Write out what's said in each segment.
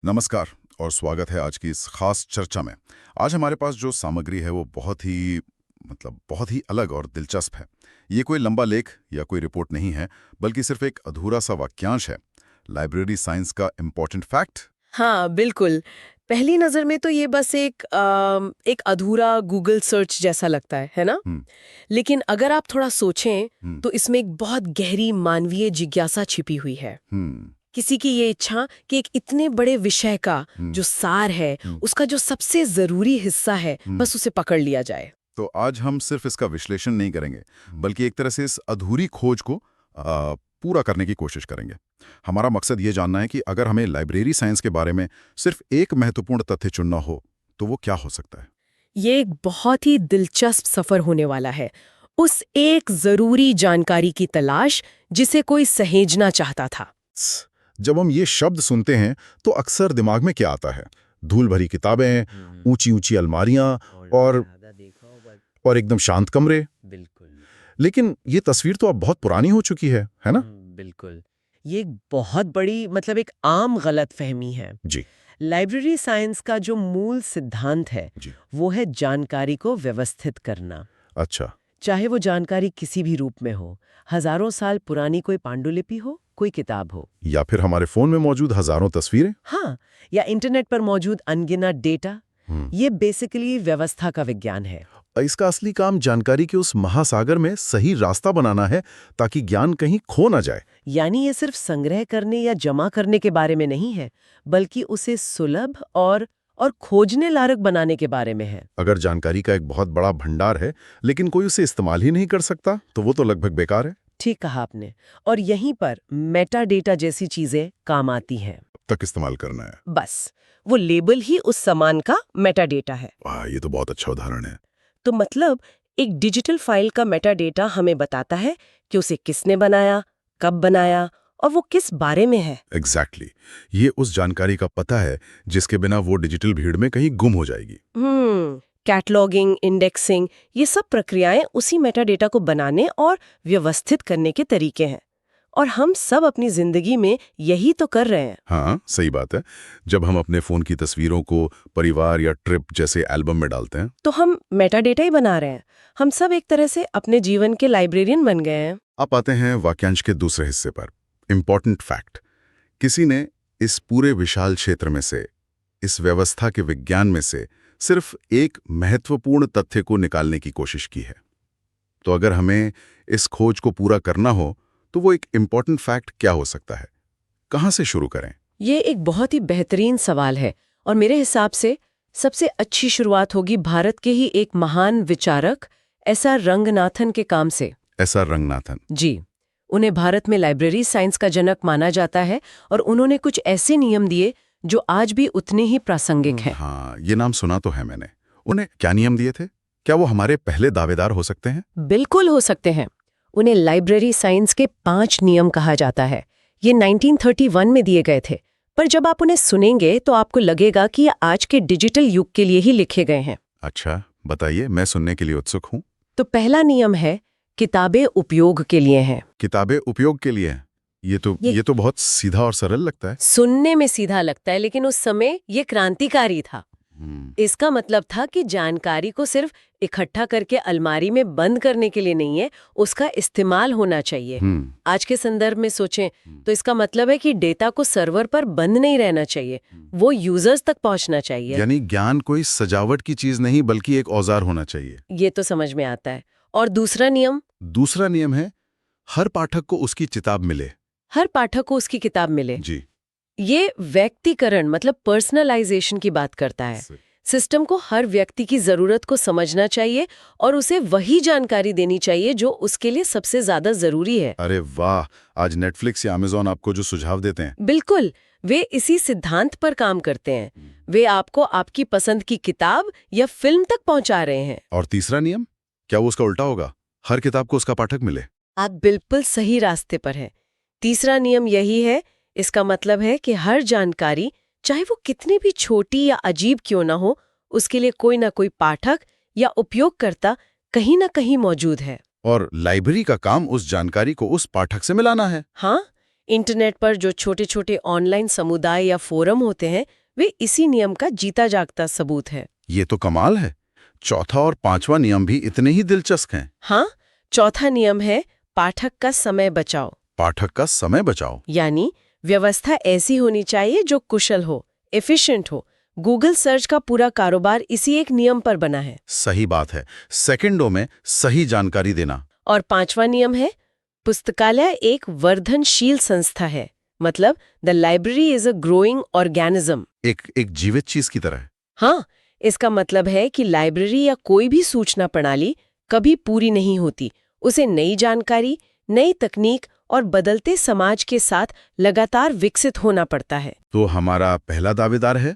नमस्कार और स्वागत है आज की इस खास चर्चा में। आज हमारे पास जो सामग्री है वो बहुत ही अलग और दिलचस्प है। ये कोई लंबा लेख या कोई रिपोर्ट नहीं है, बल्कि सिर्फ एक अधूरा सा वाक्यांश है। लाइब्रेरी साइंस का इम्पोर्टेंट फैक्ट। हाँ, बिल्कुल। पहली नज़र में तो ये बस एक अधूरा गूगल सर्च जैसा लगता है ना? हम्म। लेकिन अगर आप थोड़ा सोचें, हम्म। तो इसमें एक बहुत गहरी मानवीय जिज्ञासा छिपी हुई है। हम्म। किसी की ये इच्छा कि एक इतने बड़े विषय का जो सार है, उसका जो सबसे ज़रूरी हिस्सा है, बस उसे पकड़ लिया जाए। तो आज हम सिर्फ इसका विश्लेषण नहीं करेंगे, बल्कि एक तरह से इस अधूरी खोज को पूरा करने की कोशिश करेंगे। हमारा मकसद ये जानना है कि अगर हमें लाइब्रेरी साइंस के बारे में सिर्फ एक महत्वपूर्ण तथ्य चुनना हो तो वो क्या हो सकता है। ये एक बहुत ही दिलचस्प सफर होने वाला है। उस एक जरूरी जानकारी की तलाश जिसे कोई सहेजना चाहता था। जब हम ये शब्द सुनते हैं तो अक्सर दिमाग में क्या आता है? धूल भरी किताबें, ऊंची ऊंची अलमारियां और एकदम शांत कमरे। बिल्कुल। लेकिन ये तस्वीर तो अब बहुत पुरानी हो चुकी है ना? बिल्कुल। ये एक बहुत बड़ी एक आम गलतफहमी है। जी। लाइब्रेरी साइंस का जो मूल सिद्धांत है, वो है जानकारी को व्यवस्थित करना। अच्छा। चाहे वो जानकारी किसी भी रूप में हो, हजारों साल पुरानी कोई पांडुलिपि हो, कोई किताब हो, या फिर हमारे फोन में मौजूद हजारों तस्वीरें। हाँ, या इंटरनेट पर मौजूद अनगिनत डेटा। ये बेसिकली व्यवस्था का विज्ञान है। इसका असली काम जानकारी के उस महासागर में सही रास्ता बनाना है, ताकि ज्ञान कहीं खो ना जाए। यानी ये सिर्फ संग्रह करने या जमा करने के बारे में नहीं है, बल्कि उसे सुलभ और खोजने लायक बनाने के बारे में है। अगर जानकारी का एक बहुत बड़ा भंडार है, लेकिन कोई उसे इस्तेमाल ही नहीं कर सकता, तो वो तो लगभग बेकार है। ठीक कहा आपने। और यहीं पर मेटा डेटा जैसी चीजें काम आती हैं। तक इस्तेमाल करना है। बस वो लेबल ही उस सामान का मेटा डेटा है। वाह, ये तो बहुत अच्छा उदाहरण है। तो मतलब एक डिजिटल फाइल का मेटा डेटा हमें बताता है कि उसे किसने बनाया, कब बनाया और वो किस बारे में है। एग्जैक्टली। ये उस जानकारी का पता है जिसके बिना वो डिजिटल भीड़ में कहीं गुम हो जाएगी। कैटलॉगिंग, इंडेक्सिंग, ये सब प्रक्रियाएं उसी मेटा डेटा को बनाने और व्यवस्थित करने के तरीके हैं। और हम सब अपनी जिंदगी में यही तो कर रहे हैं। हाँ, सही बात है। जब हम अपने फोन की तस्वीरों को परिवार या ट्रिप जैसे एल्बम में डालते हैं, तो हम मेटा डेटा ही बना रहे हैं। हम सब एक तरह से अपने जीवन के लाइब्रेरियन बन गए हैं। आप आते हैं वाक्यांश के दूसरे हिस्से पर, इम्पोर्टेंट फैक्ट। किसी ने इस पूरे विशाल क्षेत्र में से, इस व्यवस्था के विज्ञान में से सिर्फ एक महत्वपूर्ण तथ्य को निकालने की कोशिश की है। तो अगर हमें इस खोज को पूरा करना हो तो वो एक इम्पोर्टेंट फैक्ट क्या हो सकता है? कहां से शुरू करें? ये एक बहुत ही बेहतरीन सवाल है और मेरे हिसाब से सबसे अच्छी शुरुआत होगी भारत के ही एक महान विचारक एसआर रंगनाथन के काम से। एसआर रंगनाथन जी, उन्हें भारत में लाइब्रेरी साइंस का जनक माना जाता है और उन्होंने कुछ ऐसे नियम दिए जो आज भी उतने ही प्रासंगिक हैं। हाँ, ये नाम सुना तो है मैंने। उन्हें क्या नियम दिए थे? क्या वो हमारे पहले दावेदार हो सकते हैं? बिल्कुल हो सकते हैं। उन्हें लाइब्रेरी साइंस के 5 नियम कहा जाता है। ये 1931 में दिए गए थे, पर जब आप उन्हें सुनेंगे तो आपको लगेगा कि ये आज के डिजिटल युग के लिए ही लिखे गए हैं। अच्छा, बताइए, मैं सुनने के लिए उत्सुक हूँ। तो पहला नियम है, किताबें उपयोग के लिए हैं। किताबें उपयोग के लिए हैं। ये तो बहुत सीधा और सरल लगता है। सुनने में सीधा लगता है, लेकिन उस समय ये क्रांतिकारी था। इसका मतलब था कि जानकारी को सिर्फ इकट्ठा करके अलमारी में बंद करने के लिए नहीं है, उसका इस्तेमाल होना चाहिए। आज के संदर्भ में सोचें तो इसका मतलब है कि डेटा को सर्वर पर बंद नहीं रहना चाहिए, वो यूजर्स तक पहुंचना चाहिए। यानी ज्ञान कोई सजावट की चीज नहीं, बल्कि एक औजार होना चाहिए। ये तो समझ में आता है। और दूसरा नियम है, हर पाठक को उसकी किताब मिले। हर पाठक को उसकी किताब मिले। जी। ये व्यक्तिकरण पर्सनलाइजेशन की बात करता है। सिस्टम को हर व्यक्ति की जरूरत को समझना चाहिए और उसे वही जानकारी देनी चाहिए जो उसके लिए सबसे ज्यादा जरूरी है। अरे वाह, आज नेटफ्लिक्स या अमेज़न आपको जो सुझाव देते हैं, बिल्कुल वे इसी सिद्धांत पर काम करते हैं। वे आपको आपकी पसंद की किताब या फिल्म तक पहुंचा रहे हैं। और तीसरा नियम, क्या वो उसका उल्टा होगा? हर किताब को उसका पाठक मिले। आप बिल्कुल सही रास्ते पर हैं। तीसरा नियम यही है। इसका मतलब है कि हर जानकारी, चाहे वो कितनी भी छोटी या अजीब क्यों ना हो, उसके लिए कोई ना कोई पाठक या उपयोगकर्ता कहीं ना कहीं मौजूद है। और लाइब्रेरी का काम उस जानकारी को उस पाठक से मिलाना है। हाँ, इंटरनेट पर जो छोटे छोटे ऑनलाइन समुदाय या फोरम होते हैं वे इसी नियम का जीता जागता सबूत है। ये तो कमाल है। चौथा और पांचवा नियम भी इतने ही दिलचस्प हैं। हाँ, चौथा नियम है पाठक का समय बचाओ। पाठक का समय बचाओ। यानी व्यवस्था ऐसी होनी चाहिए जो कुशल हो, एफिशिएंट हो। गूगल सर्च का पूरा कारोबार इसी एक नियम पर बना है। सही बात है, सेकंडों में सही जानकारी देना। और पांचवा नियम है पुस्तकालय एक वर्धनशील संस्था है, मतलब the library is a growing organism. एक जीवित चीज की तरह। हाँ, इसका मतलब है कि लाइब्रेरी या कोई भी सूचना प्रणाली कभी पूरी नहीं होती। उसे नई जानकारी, नई तकनीक और बदलते समाज के साथ लगातार विकसित होना पड़ता है। तो हमारा पहला दावेदार है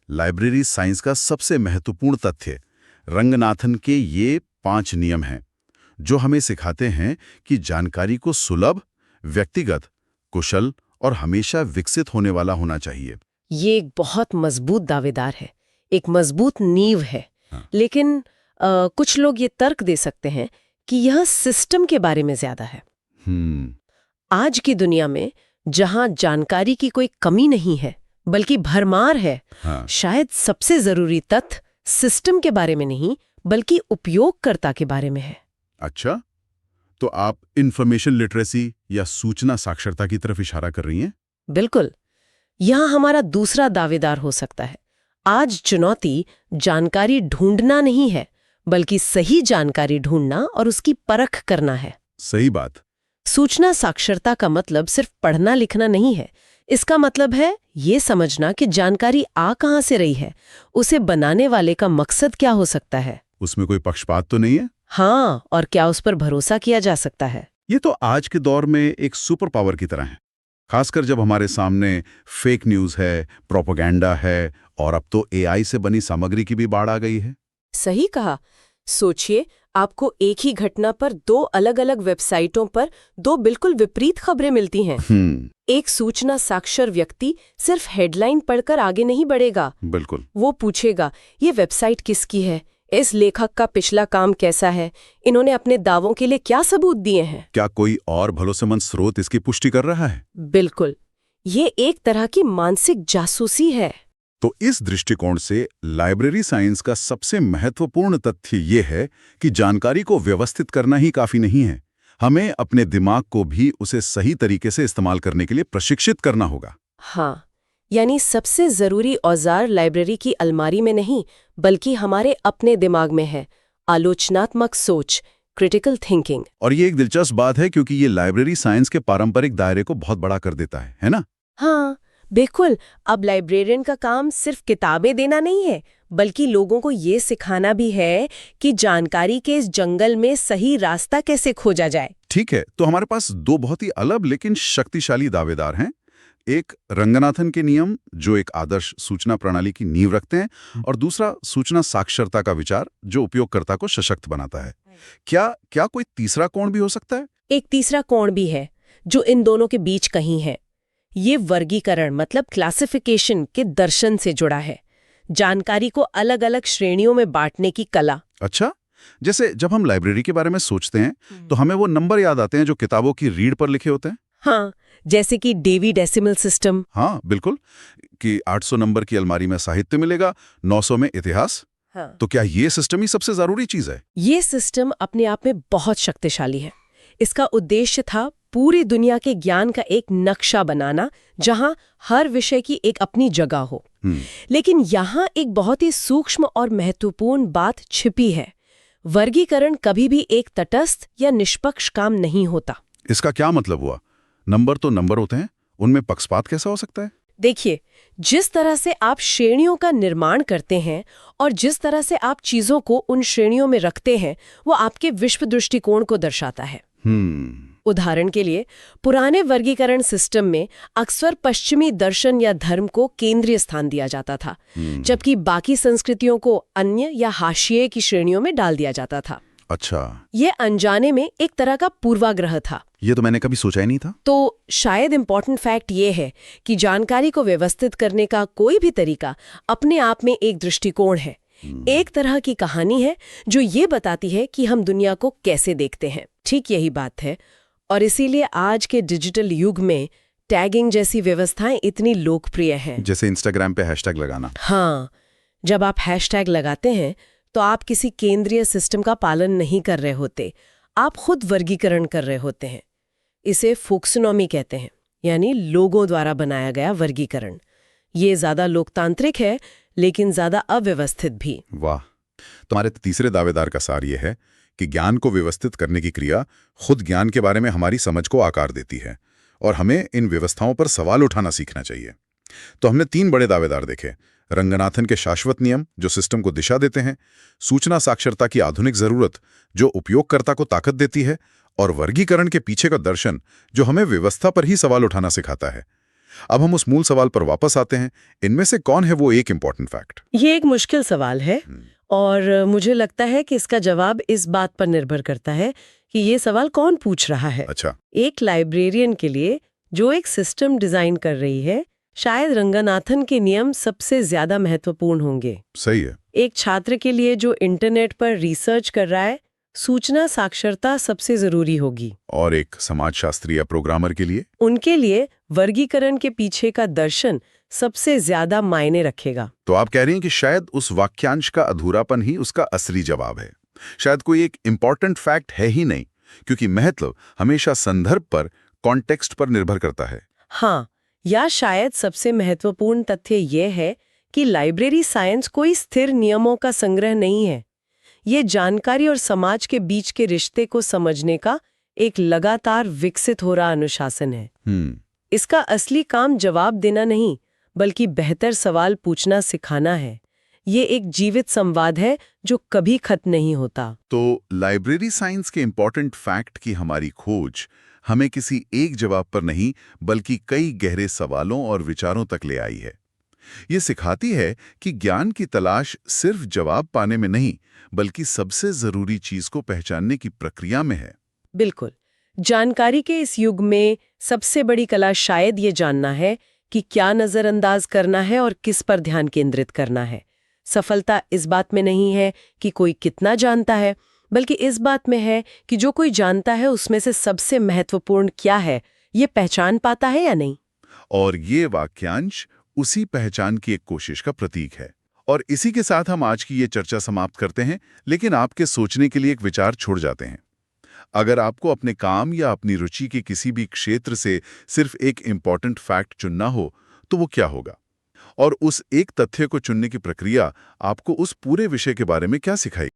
लाइब्रेरी साइंस का सबसे महत्वपूर्ण तथ्य रंगनाथन के ये 5 नियम हैं जो हमें सिखाते हैं कि जानकारी को सुलभ, व्यक्तिगत, कुशल और हमेशा विकसित होने वाला होना चाहिए। ये एक बहुत मजबूत दावेदार है, एक मजबूत नींव है। हाँ। लेकिन कुछ लोग ये तर्क दे सकते हैं कि यह सिस्टम के बारे में ज्यादा है। आज की दुनिया में जहां जानकारी की कोई कमी नहीं है बल्कि भरमार है, हाँ। शायद सबसे जरूरी तथ्य सिस्टम के बारे में नहीं बल्कि उपयोगकर्ता के बारे में है। अच्छा, तो आप इंफॉर्मेशन लिटरेसी या सूचना साक्षरता की तरफ इशारा कर रही हैं? बिल्कुल, यहां हमारा दूसरा दावेदार हो सकता है। आज चुनौती जानकारी ढूंढना नहीं है बल्कि सही जानकारी ढूंढना और उसकी परख करना है। सही बात। सूचना साक्षरता का मतलब सिर्फ पढ़ना लिखना नहीं है। इसका मतलब है ये समझना कि जानकारी आ कहां से रही है, उसे बनाने वाले का मकसद क्या हो सकता है, उसमें कोई पक्षपात तो नहीं है? हाँ, और क्या उस पर भरोसा किया जा सकता है। ये तो आज के दौर में एक सुपर पावर की तरह है, खासकर जब हमारे सामने फेक न्यूज़ है, प्रोपेगेंडा है और अब तो एआई से बनी सामग्री की भी बाढ़ आ गई है। सही कहा। सोचिए, आपको एक ही घटना पर 2 अलग-अलग वेबसाइटों पर 2 बिल्कुल विपरीत खबरें मिलती हैं। एक सूचना साक्षर व्यक्ति सिर्फ हेडलाइन पढ़कर आगे नहीं बढ़ेगा। बिल्कुल। वो पूछेगा, ये वेबसाइट किसकी है, इस लेखक का पिछला काम कैसा है, इन्होंने अपने दावों के लिए क्या सबूत दिए हैं, क्या कोई और भरोसेमंद स्रोत इसकी पुष्टि कर रहा है? बिल्कुल, ये एक तरह की मानसिक जासूसी है। तो इस दृष्टिकोण से लाइब्रेरी साइंस का सबसे महत्वपूर्ण तथ्य ये है कि जानकारी को व्यवस्थित करना ही काफी नहीं है, हमें अपने दिमाग को भी उसे सही तरीके से इस्तेमाल करने के लिए प्रशिक्षित करना होगा। हाँ, यानी सबसे जरूरी औजार लाइब्रेरी की अलमारी में नहीं बल्कि हमारे अपने दिमाग में है, आलोचनात्मक सोच, क्रिटिकल थिंकिंग। और ये एक दिलचस्प बात है क्योंकि ये लाइब्रेरी साइंस के पारंपरिक दायरे को बहुत बड़ा कर देता है ना? हाँ, बिल्कुल। अब लाइब्रेरियन का काम सिर्फ किताबें देना नहीं है बल्कि लोगों को ये सिखाना भी है कि जानकारी के इस जंगल में सही रास्ता कैसे खोजा जाए। ठीक है, तो हमारे पास 2 बहुत ही अलग लेकिन शक्तिशाली दावेदार हैं। एक रंगनाथन के नियम जो एक आदर्श सूचना प्रणाली की नींव रखते हैं और दूसरा सूचना साक्षरता का विचार जो उपयोगकर्ता को सशक्त बनाता है। क्या कोई तीसरा कोण भी हो सकता है? एक तीसरा कोण भी है जो इन दोनों के बीच कहीं है। ये वर्गीकरण मतलब क्लासिफिकेशन के दर्शन से जुड़ा है, जानकारी को अलग अलग श्रेणियों में बांटने की कला। अच्छा, जैसे जब हम लाइब्रेरी के बारे में सोचते हैं तो हमें वो नंबर याद आते हैं जो किताबों की रीढ़ पर लिखे होते हैं। हाँ, जैसे कि डेवी डेसिमल सिस्टम। हाँ बिल्कुल, कि 800 नंबर की अलमारी में साहित्य मिलेगा, 900 में इतिहास। हाँ। तो क्या ये सिस्टम ही सबसे जरूरी चीज है? ये सिस्टम अपने आप में बहुत शक्तिशाली है। इसका उद्देश्य था पूरी दुनिया के ज्ञान का एक नक्शा बनाना जहां हर विषय की एक अपनी जगह हो। लेकिन यहाँ एक बहुत ही सूक्ष्म और महत्वपूर्ण बात छिपी है। वर्गीकरण कभी भी एक तटस्थ या निष्पक्ष काम नहीं होता। इसका क्या मतलब हुआ? नंबर तो नंबर होते हैं, उनमें पक्षपात कैसा हो सकता है? देखिए, जिस तरह से आप श्रेणियों का निर्माण करते हैं और जिस तरह से आप चीजों को उन श्रेणियों में रखते हैं वो आपके विश्व दृष्टिकोण को दर्शाता है। उदाहरण के लिए, पुराने वर्गीकरण सिस्टम में अक्सर पश्चिमी दर्शन या धर्म को केंद्रीय स्थान दिया जाता था, जबकि बाकी संस्कृतियों को अन्य या हाशिए की श्रेणियों में डाल दिया जाता था। अच्छा, ये अनजाने में एक तरह का पूर्वाग्रह था। ये तो मैंने कभी सोचा ही नहीं था। तो शायद इम्पोर्टेंट फैक्ट ये है कि जानकारी को व्यवस्थित करने का कोई भी तरीका अपने आप में एक दृष्टिकोण है, एक तरह की कहानी है जो ये बताती है कि हम दुनिया को कैसे देखते हैं। ठीक यही बात है, और इसीलिए आज के डिजिटल युग में टैगिंग जैसी व्यवस्थाएं इतनी लोकप्रिय हैं। जैसे इंस्टाग्राम पे हैशटैग लगाना। हाँ, जब आप हैशटैग लगाते हैं तो आप किसी केंद्रीय सिस्टम का पालन नहीं कर रहे होते, आप खुद वर्गीकरण कर रहे होते हैं। इसे फोक्सोनॉमी कहते हैं, यानी लोगों द्वारा बनाया गया वर्गीकरण। ये ज्यादा लोकतांत्रिक है, लेकिन ज्यादा अव्यवस्थित भी। वाह। तुम्हारे तीसरे दावेदार का सार ये है कि ज्ञान को व्यवस्थित करने की क्रिया खुद ज्ञान के बारे में हमारी समझ को आकार देती है और हमें इन व्यवस्थाओं पर सवाल उठाना सीखना चाहिए। तो हमने 3 बड़े दावेदार देखे। रंगनाथन के शाश्वत नियम जो सिस्टम को दिशा देते हैं, सूचना साक्षरता की आधुनिक जरूरत जो उपयोगकर्ता को ताकत देती है, और वर्गीकरण के पीछे का दर्शन जो हमें व्यवस्था पर ही सवाल उठाना सिखाता है। अब हम उस मूल सवाल पर वापस आते हैं, इनमें से कौन है वो एक इंपॉर्टेंट फैक्ट? ये एक मुश्किल सवाल है और मुझे लगता है कि इसका जवाब इस बात पर निर्भर करता है कि ये सवाल कौन पूछ रहा है। अच्छा। एक लाइब्रेरियन के लिए जो एक सिस्टम डिजाइन कर रही है, शायद रंगनाथन के नियम सबसे ज्यादा महत्वपूर्ण होंगे। सही है। एक छात्र के लिए जो इंटरनेट पर रिसर्च कर रहा है, सूचना साक्षरता सबसे जरूरी होगी। और एक समाजशास्त्री या प्रोग्रामर के लिए? उनके लिए वर्गीकरण के पीछे का दर्शन सबसे ज्यादा मायने रखेगा। तो आप कह रही हैं कि शायद उस वाक्यांश का अधूरापन ही उसका असली जवाब है। शायद कोई एक इंपॉर्टेंट फैक्ट है ही नहीं, क्योंकि महत्व हमेशा संदर्भ पर, कॉन्टेक्स्ट पर निर्भर करता है। हाँ, या शायद सबसे महत्वपूर्ण तथ्य यह है कि लाइब्रेरी साइंस कोई स्थिर नियमों का संग्रह नहीं है। ये जानकारी और समाज के बीच के रिश्ते को समझने का एक लगातार विकसित हो रहा अनुशासन है। इसका असली काम जवाब देना नहीं, बल्कि बेहतर सवाल पूछना सिखाना है। ये एक जीवित संवाद है जो कभी खत्म नहीं होता। तो लाइब्रेरी साइंस के इंपॉर्टेंट फैक्ट की हमारी खोज हमें किसी एक जवाब पर नहीं, बल्कि कई गहरे सवालों और विचारों तक ले आई है। ये सिखाती है कि ज्ञान की तलाश सिर्फ जवाब पाने में नहीं, बल्कि सबसे जरूरी चीज को पहचानने की प्रक्रिया में है। बिल्कुल। जानकारी के इस युग में सबसे बड़ी कला शायद ये जानना है कि क्या नजरअंदाज करना है और किस पर ध्यान केंद्रित करना है। सफलता इस बात में नहीं है कि कोई कितना जानता है, बल्कि इस बात में है कि जो कोई जानता है उसमें से सबसे महत्वपूर्ण क्या है, ये पहचान पाता है या नहीं। और ये वाक्यांश उसी पहचान की एक कोशिश का प्रतीक है। और इसी के साथ हम आज की ये चर्चा समाप्त करते हैं, लेकिन आपके सोचने के लिए एक विचार छोड़ जाते हैं। अगर आपको अपने काम या अपनी रुचि के किसी भी क्षेत्र से सिर्फ एक इंपॉर्टेंट फैक्ट चुनना हो, तो वो क्या होगा? और उस एक तथ्य को चुनने की प्रक्रिया आपको उस पूरे विषय के बारे में क्या सिखाएगी?